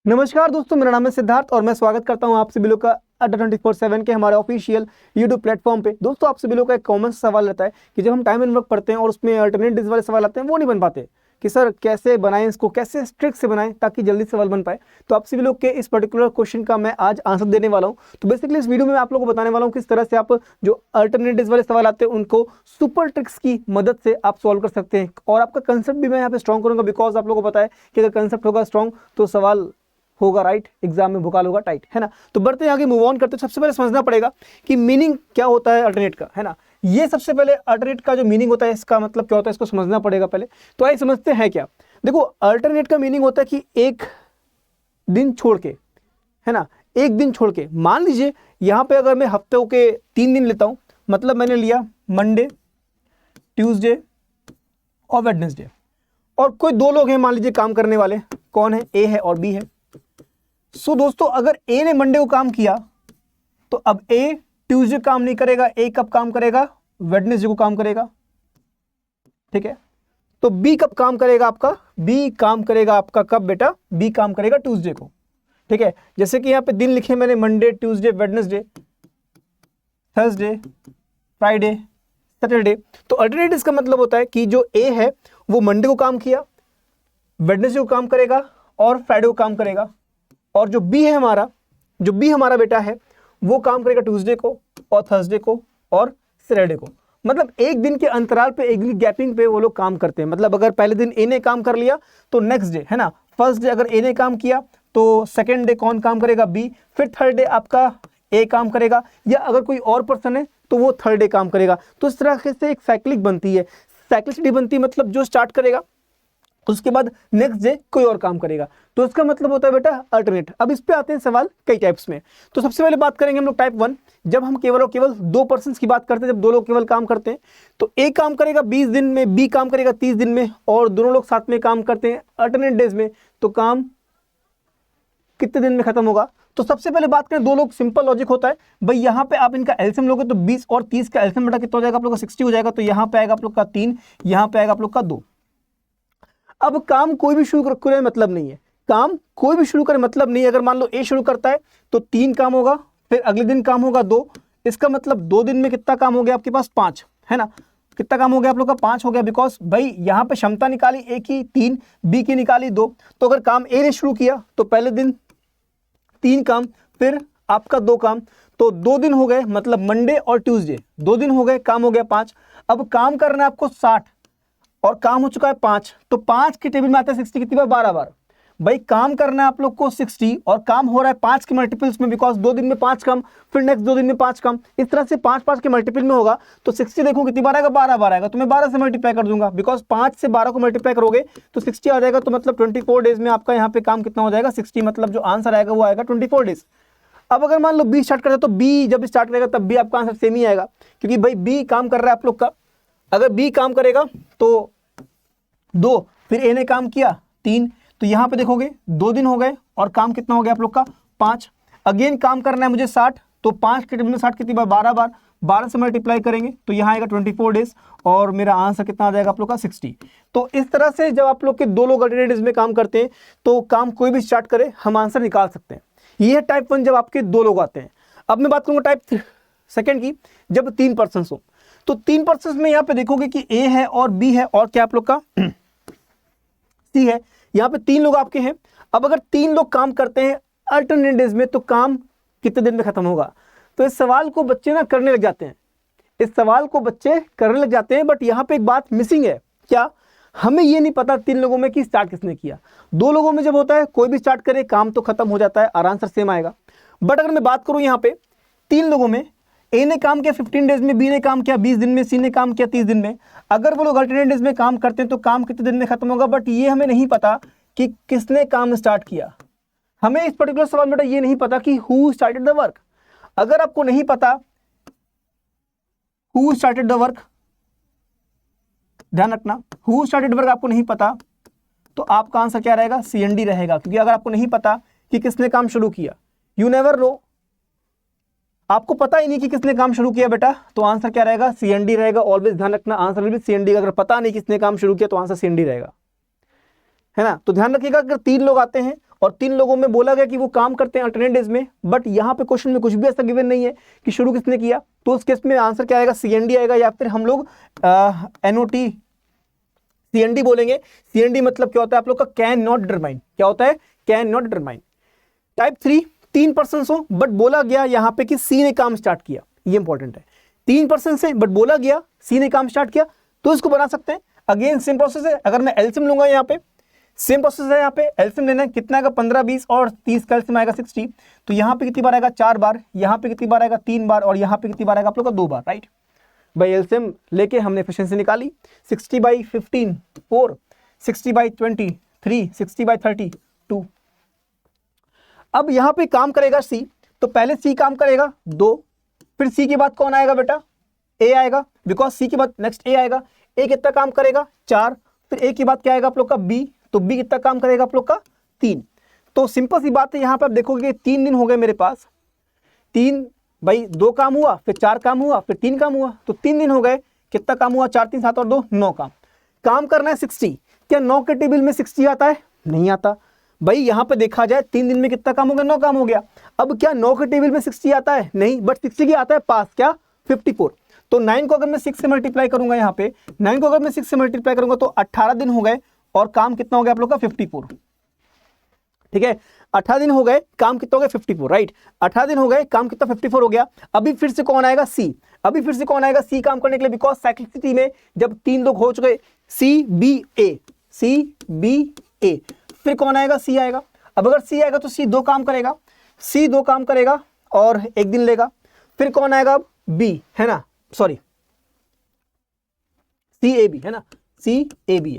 नमस्कार दोस्तों, मेरा नाम है सिद्धार्थ और मैं स्वागत करता हूं आप सभी लोग का अड्डा 24/7 के हमारे ऑफिशियल यूट्यूब प्लेटफॉर्म पे। दोस्तों, आप सभी लोग का एक कॉमन सवाल रहता है कि जब हम टाइम एंड वर्क पढ़ते हैं और उसमें अल्टरनेट डेज वाले सवाल आते हैं वो नहीं बन पाते कि सर कैसे बनाएं इसको, कैसे स्ट्रिक्ट से बनाएं ताकि जल्दी सवाल बन पाए। तो आप सभी लोग के इस पर्टिकुलर क्वेश्चन का मैं आज आंसर देने वाला हूं। तो बेसिकली इस वीडियो में मैं आप लोगों को बताने वाला हूं किस तरह से आप जो अल्टरनेट डेज वाले सवाल आते हैं उनको सुपर ट्रिक्स की मदद से आप सॉल्व कर सकते हैं। और आपका कंसेप्ट भी मैं यहाँ पे स्ट्रॉन्ग करूंगा, बिकॉज आप लोगों को पता है कि अगर कंसेप्ट होगा स्ट्रॉन्ग तो सवाल होगा राइट, एग्जाम में भुकाल होगा टाइट, है ना। तो बढ़ते हैं आगे, मूव ऑन करते हैं। सबसे पहले समझना पड़ेगा कि मीनिंग क्या होता है अल्टरनेट का, है ना। ये सबसे पहले अल्टरनेट का जो मीनिंग होता है इसका मतलब क्या होता है इसको समझना पड़ेगा पहले। तो आइए समझते हैं क्या। देखो, अल्टरनेट का मीनिंग होता है कि एक दिन छोड़ के, है ना, एक दिन छोड़ के। मान लीजिए यहाँ पे अगर मैं हफ्ते के 3 दिन लेता हूँ, मतलब मैंने लिया मंडे, ट्यूसडे और वेडनेसडे, और कोई 2 लोग हैं मान लीजिए काम करने वाले। कौन है? ए है और बी है। सो दोस्तों, अगर ए ने मंडे को काम किया तो अब ए ट्यूसडे काम नहीं करेगा, ए कब काम करेगा? वेडनेसडे को काम करेगा, ठीक है। तो बी कब काम करेगा आपका? बी काम करेगा आपका कब बेटा? बी काम करेगा ट्यूसडे को, ठीक है। जैसे कि यहां पे दिन लिखे मैंने, Monday, Tuesday, Wednesday, Thursday, Friday, Saturday. तो अल्टरनेटिव का मतलब होता है कि जो ए है वो मंडे को काम किया, वेडनेसडे को काम करेगा और फ्राइडे को काम करेगा, और जो बी है हमारा, जो बी हमारा बेटा है वो काम करेगा ट्यूसडे को और थर्सडे को और सैटरडे को। मतलब एक दिन के अंतराल पे, एक दिन गैपिंग पे वो लोग काम करते हैं। मतलब अगर पहले दिन ए ने काम कर लिया तो नेक्स्ट डे, है ना, फर्स्ट डे अगर ए ने काम किया तो सेकेंड डे कौन काम करेगा? बी। फिर थर्ड डे आपका ए काम करेगा, या अगर कोई और पर्सन है तो वो थर्ड डे काम करेगा। तो इस तरह से एक साइक्लिक बनती है, साइक्लिसिटी बनती है। मतलब जो स्टार्ट करेगा उसके बाद नेक्स्ट डे कोई और काम करेगा, तो इसका मतलब होता है बेटा अल्टरनेट। अब इस पे आते हैं सवाल कई टाइप्स में। तो सबसे पहले बात करेंगे हम लोग टाइप 1, जब हम केवल और केवल 2 पर्सन की बात करते हैं, जब 2 लोग केवल काम करते हैं। तो ए काम करेगा 20 दिन में, बी काम करेगा 30 दिन में, और दोनों लोग साथ में काम करते हैं अल्टरनेट डेज में। तो काम कितने दिन में खत्म होगा? तो सबसे पहले बात करें 2 लोग, सिंपल लॉजिक होता है भाई। यहाँ पे आप इनका एलसीएम लोगे तो 20 और 30 का एलसीएम बेटा कितना हो जाएगा आप लोग का? 60 हो जाएगा। तो यहाँ पे आएगा आप लोग का 3, यहाँ पे आएगा आप लोग का 2। अब काम कोई भी शुरू करे मतलब नहीं है, काम कोई भी शुरू करे मतलब नहीं है। अगर मान लो ए शुरू करता है तो 3 काम होगा, फिर अगले दिन काम होगा 2। इसका मतलब 2 दिन में कितना काम हो गया आपके पास? 5, है ना। कितना काम हो गया आप लोग का? 5 हो गया। बिकॉज भाई यहाँ पे क्षमता निकाली ए की 3, बी की निकाली 2। तो अगर काम ए ने शुरू किया तो पहले दिन 3 काम, फिर आपका 2 काम, तो 2 दिन हो गए। मतलब मंडे और ट्यूसडे 2 दिन हो गए, काम हो गया 5। अब काम करना है आपको 60 और काम हो चुका है 5, तो 5 के टेबल में आता है 60 कितनी बार? 12 बार। भाई काम करना है आप लोग को 60 और काम हो रहा है 5 के मल्टीपल्स में, बिकॉज 2 दिन में 5 काम, फिर नेक्स्ट 2 दिन में 5 काम, इस तरह से 5 के मल्टीपल में होगा। तो 60 देखो कितनी बार आएगा? 12 बार आएगा। तो मैं 12 से मल्टीप्लाई कर दूंगा, बिकॉज 5 से 12 को मल्टीप्लाई करोगे तो 60 आ जाएगा। तो मतलब 24 डेज में आपका यहाँ पे काम कितना हो जाएगा? 60। मतलब जो आंसर आएगा वो आएगा 24 डेज। अब अगर मान लो बी स्टार्ट करते तो बी जब स्टार्ट करेगा तब भी आपका आंसर सेम ही आएगा, क्योंकि भाई बी काम कर रहा है आप लोग का। अगर बी काम करेगा तो 2, फिर ए ने काम किया 3, तो यहां पे देखोगे 2 दिन हो गए और काम कितना हो गया आप लोग का? 5। अगेन काम करना है मुझे 60, तो 5 के टेबल में 60 कितनी बार? 12 बार। 12 से मल्टीप्लाई करेंगे तो यहाँ आएगा 24 डेज, और मेरा आंसर कितना आ जाएगा आप लोग का? 60। तो इस तरह से जब आप लोग के 2 लोग अल्टरनेटिव्स में काम करते हैं तो काम कोई भी स्टार्ट करे हम आंसर निकाल सकते हैं। ये है टाइप 1 जब आपके 2 लोग आते हैं। अब मैं बात करूंगा टाइप 2 की, जब 3 पर्सन हो। तो 3 पर्सन में यहाँ पे देखोगे कि ए है और बी है और क्या आप लोग का सी है। यहाँ पे 3 लोग आपके हैं। अब अगर 3 लोग काम करते हैं अल्टरनेट डेज में तो काम कितने दिन में खत्म होगा? तो इस सवाल को बच्चे ना करने लग जाते हैं, इस सवाल को बच्चे करने लग जाते हैं। बट यहाँ पे एक बात मिसिंग है, क्या? हमें ये नहीं पता 3 लोगों में कि स्टार्ट किसने किया। 2 लोगों में जब होता है कोई भी स्टार्ट करे काम तो खत्म हो जाता है और आंसर सेम आएगा। बट अगर मैं बात करूं यहाँ पे 3 लोगों में, ए ने काम किया 15 डेज में, बी ने काम किया 20 दिन में, सी ने काम किया 30 दिन में। अगर वो लोग अल्टरनेट डेज में काम करते हैं तो काम कितने दिन में खत्म होगा? बट ये हमें नहीं पता कि किसने काम स्टार्ट किया। हमें इस पर्टिकुलर सवाल में ये नहीं पता कि हु स्टार्टेड द वर्क। अगर आपको नहीं पता हु स्टार्टेड द वर्क, ध्यान रखना, हु स्टार्टेड वर्क आपको नहीं पता तो आपका आंसर क्या रहेगा? CND रहेगा। क्योंकि अगर आपको नहीं पता कि किसने काम शुरू किया, यू नेवर नो, आपको पता ही नहीं कि किसने काम शुरू किया बेटा, तो आंसर क्या रहेगा? CND रहेगा। ऑलवेज ध्यान रखना, आंसर विल बी CND। अगर पता नहीं किसने काम शुरू किया तो आंसर CND रहेगा, है ना। तो ध्यान रखिएगा, अगर 3 लोग आते हैं और 3 लोगों में बोला गया कि वो काम करते हैं अल्टरनेट डेज में, बट यहाँ पे क्वेश्चन में कुछ भी ऐसा गिवन नहीं है कि शुरू किसने किया, तो उस केस में आंसर क्या आएगा, CND आएगा, या फिर हम लोग NOT CND बोलेंगे। CND मतलब क्या होता है आप लोग का, कैन नॉट डिटरमाइन। क्या होता है, can not determine. Type 3 3 person हो बट बोला गया यहाँ पे कि सी ने काम स्टार्ट किया, ये इंपॉर्टेंट है। 3 पर्सन से बट बोला गया सी ने काम स्टार्ट किया, तो इसको बना सकते हैं। अगेन सेम प्रोसेस है, अगर मैं एलसीएम लूंगा यहाँ पे, सेम प्रोसेस है, यहाँ पे एलसीएम लेना है, कितना आएगा 15 20 और 30 का एलसीएम आएगा 60, तो यहाँ पे कितनी बार आएगा 4 बार, यहाँ पे कितनी बार आएगा 3 बार, और यहाँ पे कितनी बार आएगा आप लोग का 2 बार, राइट। भाई एलसीएम लेके हमने एफिशिएंसी निकाली, 60/15 4, 60/20 3, 60/30 2। अब यहाँ पे काम करेगा सी, तो पहले सी काम करेगा 2, फिर सी के बाद कौन आएगा बेटा, ए आएगा, बिकॉज सी के बाद नेक्स्ट ए आएगा। ए कितना काम करेगा 4, फिर ए के बाद क्या आएगा आप लोग का बी, तो बी कितना काम करेगा आप लोग का 3। तो सिंपल सी बात है, यहाँ पे आप देखोगे 3 दिन हो गए मेरे पास, 3 भाई 2 काम हुआ, फिर 4 काम हुआ, फिर 3 काम हुआ, तो 3 दिन हो गए। कितना काम हुआ, 4 3 7 और 2 9 काम करना है 60। क्या 9 के टेबल में 60 आता है, नहीं आता। भाई यहाँ पे देखा जाए 3 दिन में कितना काम हो गया, 9 काम हो गया। अब क्या 9 के टेबल में 60 आता है, नहीं, बट 60 की आता है पास, क्या 54। तो 9 को अगर मैं 6 से मल्टीप्लाई करूंगा, यहाँ पे 9 को अगर मैं 6 से मल्टीप्लाई करूंगा तो 18 दिन हो गए, और काम कितना हो गया आप लोग का 54, ठीक है। 18 दिन हो गए, काम कितना हो गया 54, राइट। 18 दिन हो गए, काम कितना 54 हो गया। अभी फिर से कौन आएगा, सी। अभी फिर से कौन आएगा, सी काम करने के लिए, बिकॉज साइक्लिसिटी में जब 3 लोग हो चुके, सी बी ए, फिर कौन आएगा, सी आएगा। अब अगर सी आएगा तो सी 2 काम करेगा, सी 2 काम करेगा और 1 दिन लेगा। फिर कौन आएगा, बी है ना, सॉरी सी ए बी है ना, सी ए बी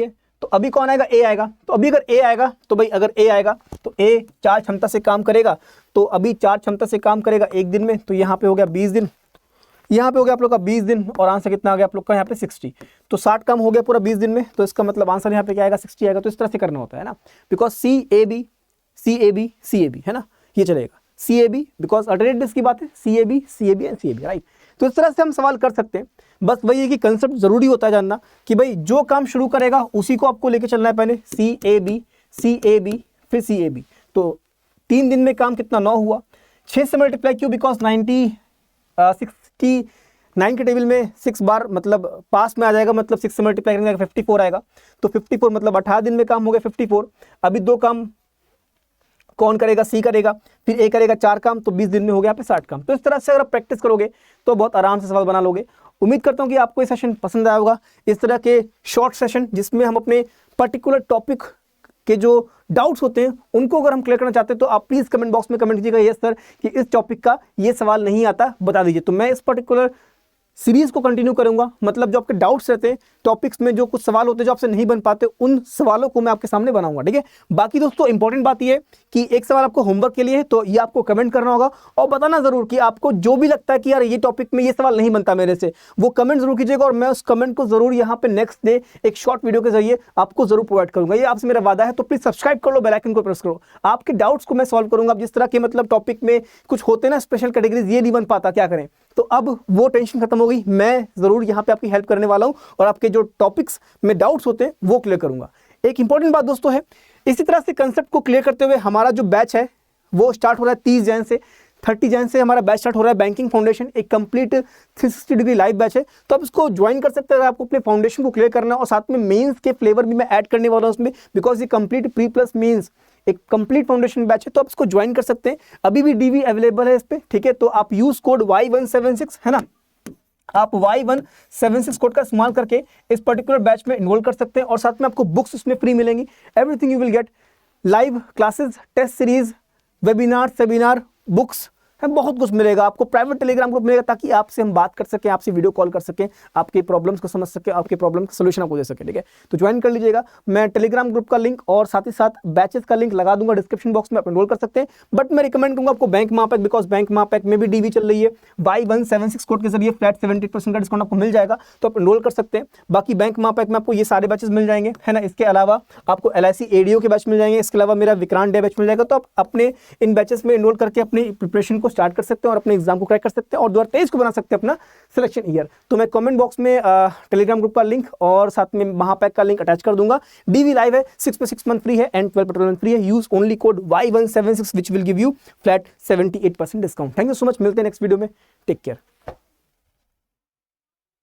है। तो अभी कौन आएगा, ए आएगा। तो अभी अगर ए आएगा, तो भाई अगर ए आएगा तो ए 4 क्षमता से काम करेगा, तो अभी 4 क्षमता से काम करेगा 1 दिन में, तो यहाँ पे हो गया 20 दिन, यहाँ पे हो गया आप लोग का 20 दिन, और आंसर कितना आ गया आप लोग का यहाँ पे 60। तो 60 काम हो गया पूरा 20 दिन में, तो इसका मतलब आंसर यहाँ पे क्या आएगा, 60 आएगा। तो इस तरह से करना होता है ना, बिकॉज सी ए बी है ना, ये चलेगा C A B, because alternatives की बात है, C A B and C A B, right. तो इस तरह से हम सवाल कर सकते हैं। बस वही है कि कंसेप्ट जरूरी होता है जानना कि भाई जो काम शुरू करेगा उसी को आपको लेके चलना है, पहले सी ए बी फिर सी ए बी। तो 3 दिन में काम कितना 9 हुआ, 6 से मल्टीप्लाई क्यों, बिकॉज 69 के टेबल में 6 बार मतलब पास में आ जाएगा, मतलब 6 से मल्टीप्लाई करेंगे 54 आएगा। तो 54 मतलब 18 दिन में काम हो गया 54। अभी 2 काम कौन करेगा, सी करेगा, फिर ए करेगा 4 काम, तो 20 दिन में हो गया यहाँ पे 60 काम। तो इस तरह से अगर आप प्रैक्टिस करोगे तो बहुत आराम से सवाल बना लोगे। उम्मीद करता हूँ कि आपको ये सेशन पसंद आया होगा। इस तरह के शॉर्ट सेशन जिसमें हम अपने पर्टिकुलर टॉपिक के जो डाउट्स होते हैं उनको अगर हम क्लियर करना चाहते हैं, तो आप प्लीज़ कमेंट बॉक्स में कमेंट कीजिएगा, यस सर कि इस टॉपिक का ये सवाल नहीं आता, बता दीजिए। तो मैं इस पर्टिकुलर सीरीज को कंटिन्यू करूंगा, मतलब जो आपके डाउट्स रहते हैं टॉपिक्स में, जो कुछ सवाल होते हैं जो आपसे नहीं बन पाते, उन सवालों को मैं आपके सामने बनाऊंगा, ठीक है। बाकी दोस्तों इंपॉर्टेंट बात ये है कि एक सवाल आपको होमवर्क के लिए है, तो ये आपको कमेंट करना होगा और बताना जरूर कि आपको जो भी लगता है कि यार ये टॉपिक में ये सवाल नहीं बनता मेरे से, वो कमेंट जरूर कीजिएगा, और मैं उस कमेंट को जरूर यहाँ पे नेक्स्ट डे एक शॉर्ट वीडियो के जरिए आपको जरूर प्रोवाइड करूंगा। ये आपसे मेरा वादा है। तो प्लीज सब्सक्राइब कर लो, बेल आइकन को प्रेस करो, आपके डाउट्स को मैं सॉल्व करूंगा। जिस तरह के मतलब टॉपिक में कुछ होते हैं ना स्पेशल कैटेगरीज, ये नहीं बन पाता, क्या करें, तो अब वो टेंशन खत्म हो गई। मैं जरूर यहाँ पे आपकी हेल्प करने वाला हूँ और आपके जो टॉपिक्स में डाउट्स होते हैं वो क्लियर करूंगा। एक इंपॉर्टेंट बात दोस्तों है, इसी तरह से कंसेप्ट को क्लियर करते हुए हमारा जो बैच है वो स्टार्ट हो रहा है 30 जैन से। 30 जैन से हमारा बैच स्टार्ट हो रहा है बैंकिंग फाउंडेशन, एक कंप्लीट 360 डिग्री लाइव बैच है। तो आप इसको ज्वाइन कर सकते हैं अगर आपको अपने फाउंडेशन को क्लियर करना है, और साथ में मेंस के फ्लेवर भी मैं ऐड करने वाला हूँ उसमें, बिकॉज ये कंप्लीट प्री प्लस मेंस एक कंप्लीट फाउंडेशन बैच है। तो आप इसको ज्वाइन कर सकते हैं, अभी भी डीवी अवेलेबल है इस पे, ठीक है। तो आप यूज कोड Y176 है ना, आप Y176 कोड का इस्तेमाल करके इस पर्टिकुलर बैच में इनरोल कर सकते हैं, और साथ में आपको बुक्स उसमें फ्री मिलेंगी। Everything you will get, live classes, test series, webinar, seminar, books है, बहुत कुछ मिलेगा आपको। प्राइवेट टेलीग्राम ग्रुप मिलेगा ताकि आपसे हम बात कर सकें, आपसे वीडियो कॉल कर सकें, आपके प्रॉब्लम्स को समझ सकें, आपके प्रॉब्लम का सोल्यूशन आपको दे सकें, ठीक है। तो ज्वाइन कर लीजिएगा। मैं टेलीग्राम ग्रुप का लिंक और साथ ही साथ बैचेस का लिंक लगा दूंगा डिस्क्रिप्शन बॉक्स में, आप एनरोल कर सकते हैं। बट मैं रिकमेंड करूंगा आपको बैंक महापैक, बिकॉज बैंक महापैक में भी डीवी चल रही है। Y176 कोड के जरिए फ्लैट 70% का डिस्काउंट आपको मिल जाएगा, तो आप एनरोल कर सकते हैं। बाकी बैंक महापैक में आपको ये सारे बैचेस मिल जाएंगे, है ना। इसके अलावा आपको LIC ADO के बैच मिल जाएंगे, इसके अलावा मेरा विक्रांत डे बैच मिल जाएगा। तो आप अपने इन बैचेस में एनरोल करके अपनी प्रिपरेशन को स्टार्ट कर सकते हैं और अपने एग्जाम को क्रैक कर सकते हैं और 2023 को बना सकते हैं अपना सिलेक्शन ईयर। तो मैं कमेंट बॉक्स में टेलीग्राम ग्रुप का लिंक और साथ में महापैक का लिंक अटैच कर दूंगा। डीवी लाइव है, 6 पे 6 मंथ फ्री है एंड 12 पे 12 मंथ फ्री है। Use only code Y176 which will give you flat 78% discount. Thank you so much, मिलते हैं नेक्स्ट वीडियो में, टेक केयर।